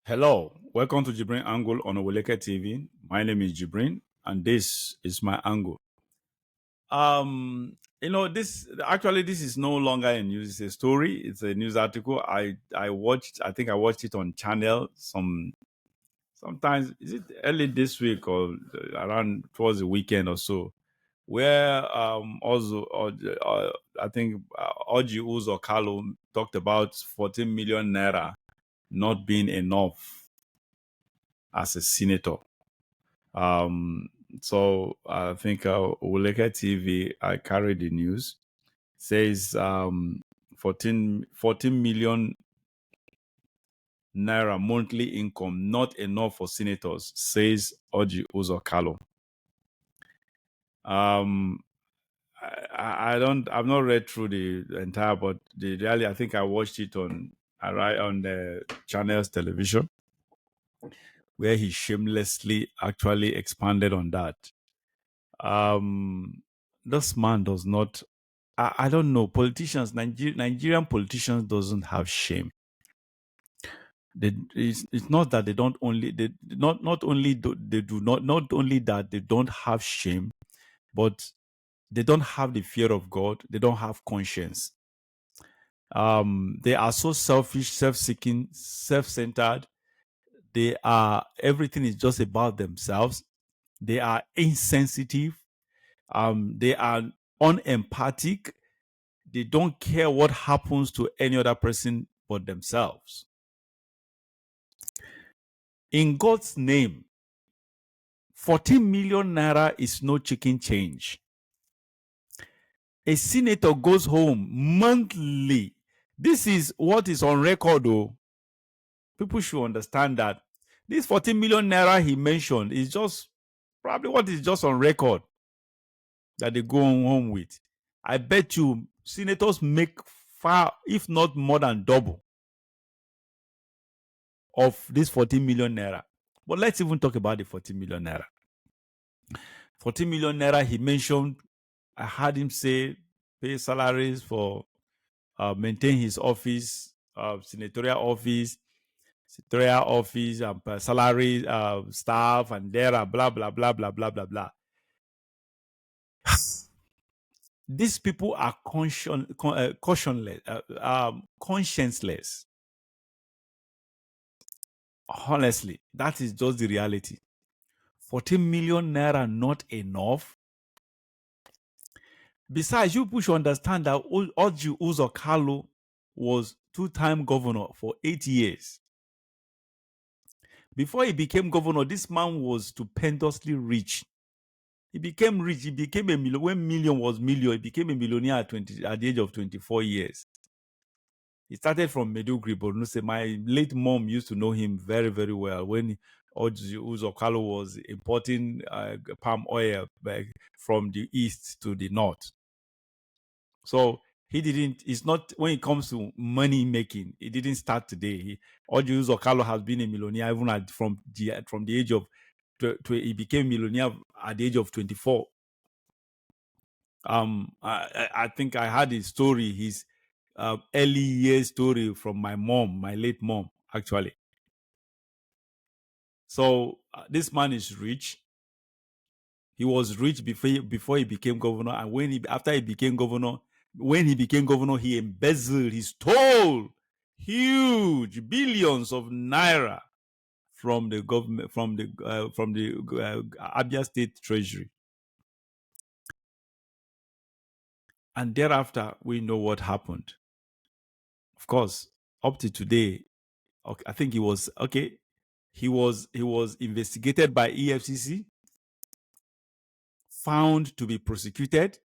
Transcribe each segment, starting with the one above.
Hello, welcome to JIBRIN Angle on Oweleke TV. My name is JIBRIN, and this is my angle. This is no longer a news; it's a story. It's a news article. I watched. I think I watched it on channel. Sometimes is it early this week or around towards the weekend or so, where I think Orji Uzor Kalu talked about 14 million naira not being enough as a senator. So I think Oweleke TV, I carry the news, says 14 million naira monthly income, not enough for senators, says Orji Uzor Kalu. I've not read through the entire, but I think I watched it on the channel's television, where he shamelessly actually expanded on that. This man does not. I don't know. Politicians, Nigerian politicians, doesn't have shame. It's not that they don't only they not only do, they do not only that they don't have shame, but they don't have the fear of God. They don't have conscience. They are so selfish, self-seeking, self-centered. They are everything is just about themselves. They are insensitive. They are unempathic. They don't care what happens to any other person but themselves. In God's name, 14 million naira is no chicken change. A senator goes home monthly. This is what is on record, though. People should understand that this 14 million naira he mentioned is just probably what is just on record that they go home with. I bet you senators make far, if not more than double of this 14 million naira. But let's even talk about the 14 million naira. 14 million naira he mentioned, I heard him say, pay salaries for maintain his office, senatorial office, salary, staff, and there are blah, blah, blah, blah, blah, blah, blah. These people are conscienceless. Honestly, that is just the reality. 14 million naira not enough. Besides, you should understand that Orji Uzor Kalu was two-time governor for 8 years. Before he became governor, this man was stupendously rich. He became rich. He became a million. When million was million, he became a millionaire at the age of 24 years. He started from Medugri, but my late mom used to know him very, very well when Orji Uzor Kalu was importing palm oil from the east to the north. So it's not, when it comes to money making, it didn't start today. Orji Uzor Kalu has been a millionaire even from the age of, he became millionaire at the age of 24. I think I had his story, his early years story from my late mom, actually. So this man is rich. He was rich before he became governor, and after he became governor, he embezzled, he stole huge billions of naira from the government, from the Abia State Treasury. And thereafter, we know what happened. Of course, up to today, I think he was investigated by EFCC, found to be prosecuted.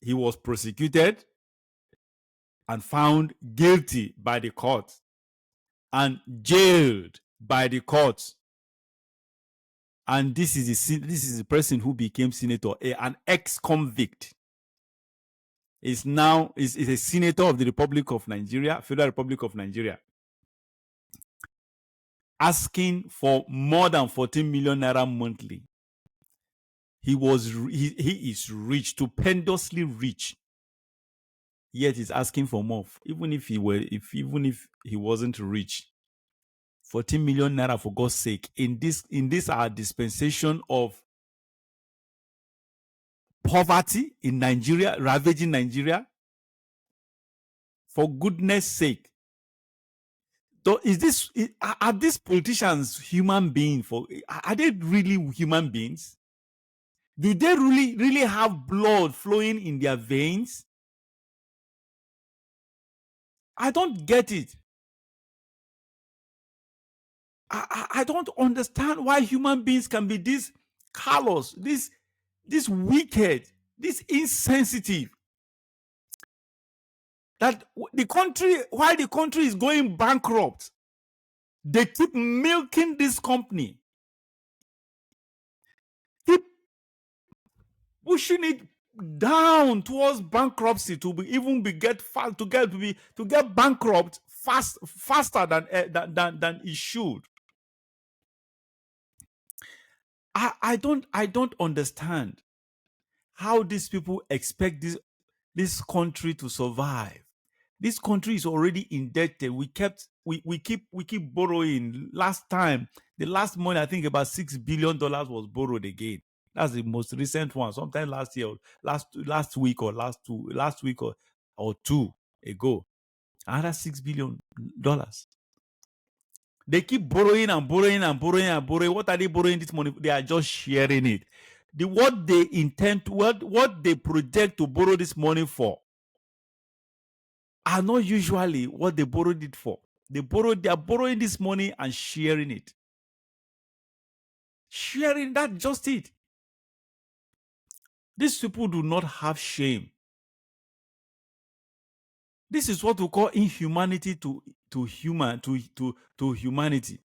He was prosecuted and found guilty by the court and jailed by the court. And this is the person who became senator, an ex-convict. Is a senator of the Republic of Nigeria, Federal Republic of Nigeria, asking for more than 14 million naira monthly. He is rich, stupendously rich, yet he's asking for more. Even if he wasn't rich, 14 million naira, for God's sake, in this our dispensation of poverty in Nigeria, ravaging Nigeria. For goodness sake. So are these politicians human beings? Are they really human beings? Do they really have blood flowing in their veins? I don't get it. I don't understand why human beings can be this callous, this wicked, this insensitive. That while the country is going bankrupt, they keep milking this company, keep pushing it down towards bankruptcy to get bankrupt faster than it should. I don't understand how these people expect this country to survive. This country is already indebted. We keep borrowing. The last month, I think about $6 billion was borrowed again. That's the most recent one. Sometime last year, last week or two ago, another $6 billion. They keep borrowing and borrowing and borrowing and borrowing. What are they borrowing this money? They are just sharing it. What they project to borrow this money for are not usually what they borrowed it for. They are borrowing this money and sharing it. Sharing, that's just it. These people do not have shame. This is what we call inhumanity to humanity.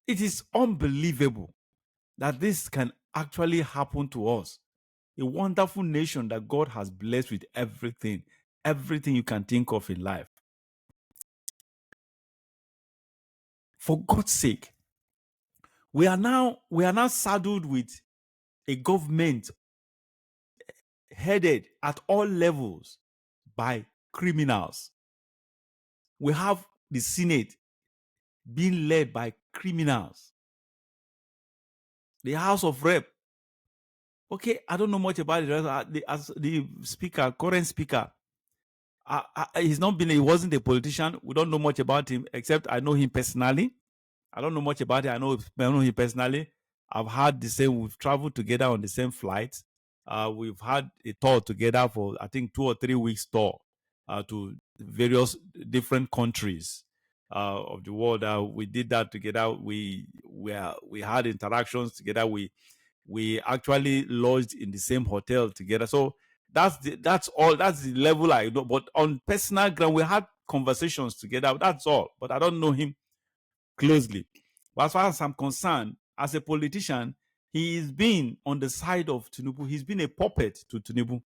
It is unbelievable that this can actually happen to us. A wonderful nation that God has blessed with everything you can think of in life. For God's sake, we are now saddled with a government headed at all levels by criminals. We have the Senate being led by criminals. The House of Rep. Okay, I don't know much about it. As the speaker, current speaker, he wasn't a politician. We don't know much about him, except I know him personally. I don't know much about it. I know him personally. I've had the same. We've traveled together on the same flight. We've had a tour together for, I think, 2 or 3 weeks tour to various different countries of the world. We did that together. We had interactions together. We actually lodged in the same hotel together. So that's the level I know. But on personal ground, we had conversations together. That's all. But I don't know him closely. But as far as I'm concerned, as a politician, he is being on the side of Tinubu. He's been a puppet to Tinubu.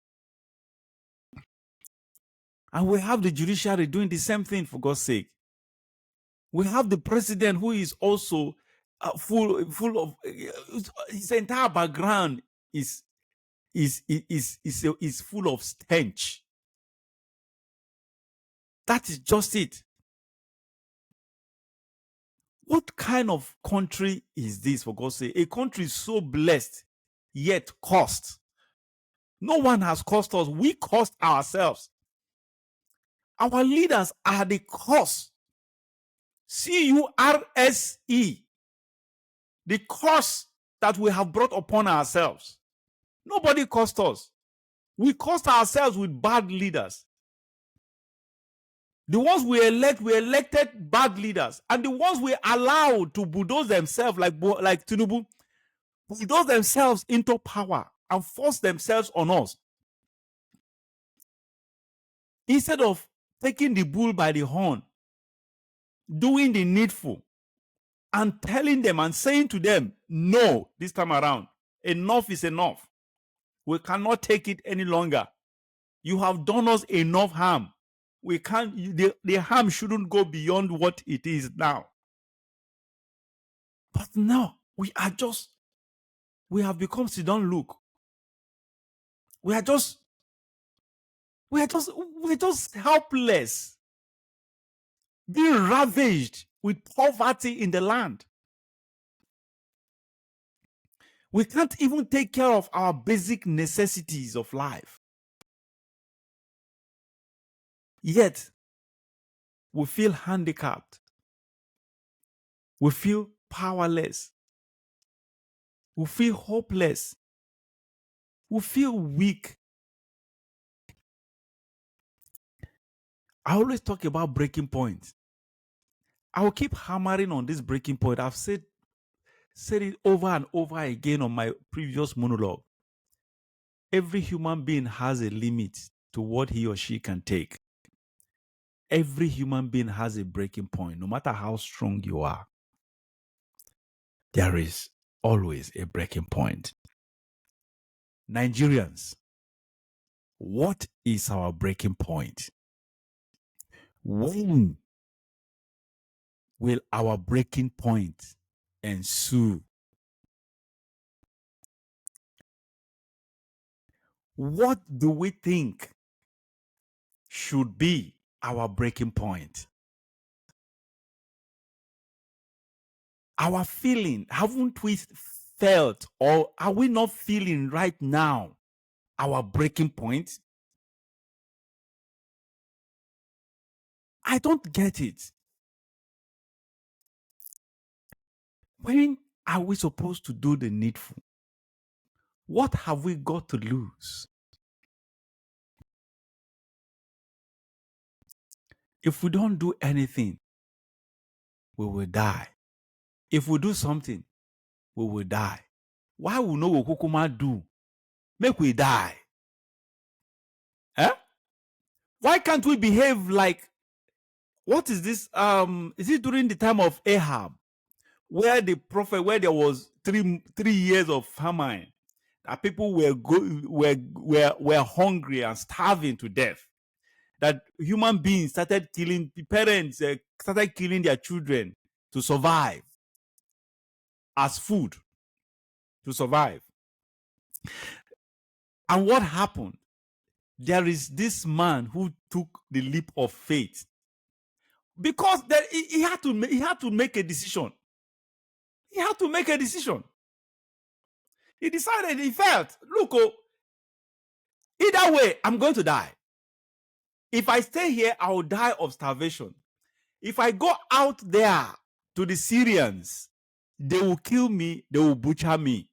And we have the judiciary doing the same thing, for God's sake. We have the president who is also full of his entire background is full of stench. That is just it. What kind of country is this, for God's sake? A country so blessed, yet cursed. No one has cursed us. We cursed ourselves. Our leaders are the curse. CURSE. The curse that we have brought upon ourselves. Nobody cursed us. We cursed ourselves with bad leaders. The ones we elected bad leaders. And the ones we allowed to bulldoze themselves, like Tinubu, bulldoze themselves into power and force themselves on us. Instead of taking the bull by the horn, doing the needful, and telling them and saying to them, no, this time around, enough is enough. We cannot take it any longer. You have done us enough harm. We can't, the harm shouldn't go beyond what it is now. But no, we have become Sidon Luke. We're just helpless. being ravaged with poverty in the land. We can't even take care of our basic necessities of life. Yet, we feel handicapped. We feel powerless. We feel hopeless. We feel weak. I always talk about breaking points. I will keep hammering on this breaking point. I've said it over and over again on my previous monologue. Every human being has a limit to what he or she can take. Every human being has a breaking point. No matter how strong you are, there is always a breaking point. Nigerians, what is our breaking point? When will our breaking point ensue? What do we think should be our breaking point? Our feeling, haven't we felt, or are we not feeling right now our breaking point? I don't get it. When are we supposed to do the needful? What have we got to lose? If we don't do anything, we will die. If we do something, we will die. Why we know what Kukuma do? Make we die. Eh? Why can't we behave like, what is this? Is it during the time of Ahab, where the prophet, where there was three years of famine, that people were hungry and starving to death, that human beings started killing, parents started killing their children to survive, as food to survive. And what happened? There is this man who took the leap of faith, because he had to make a decision. He had to make a decision. He decided, he felt, look, either way, I'm going to die. If I stay here, I will die of starvation. If I go out there to the Syrians, they will kill me, they will butcher me.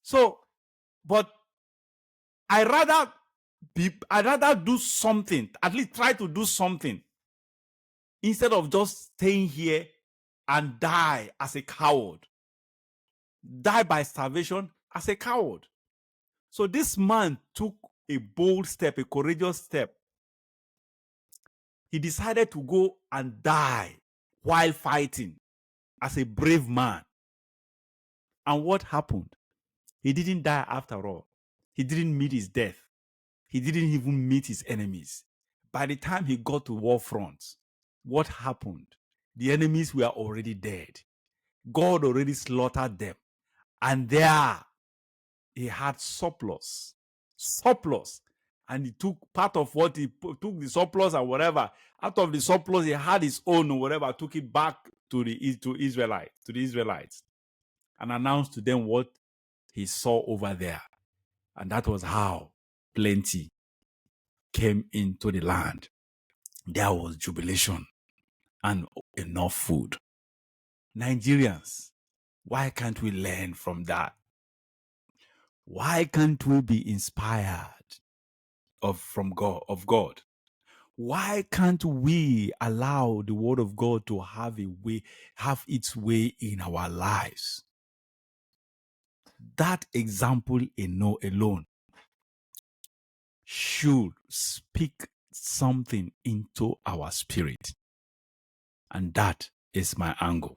So, but I'd rather do something, at least try to do something, instead of just staying here and die as a coward. Die by starvation as a coward. So this man took a bold step, a courageous step. He decided to go and die while fighting as a brave man. And what happened? He didn't die after all. He didn't meet his death. He didn't even meet his enemies. By the time he got to war front, what happened? The enemies were already dead. God already slaughtered them. And there, he had surplus. And he took part of what he took, the surplus and whatever. Out of the surplus, he had his own or whatever, took it back to the Israelites, and announced to them what he saw over there. And that was how plenty came into the land. There was jubilation and enough food. Nigerians, why can't we learn from that? Why can't we be inspired of God? Why can't we allow the word of God to have its way in our lives? That example alone should speak something into our spirit. And that is my angle.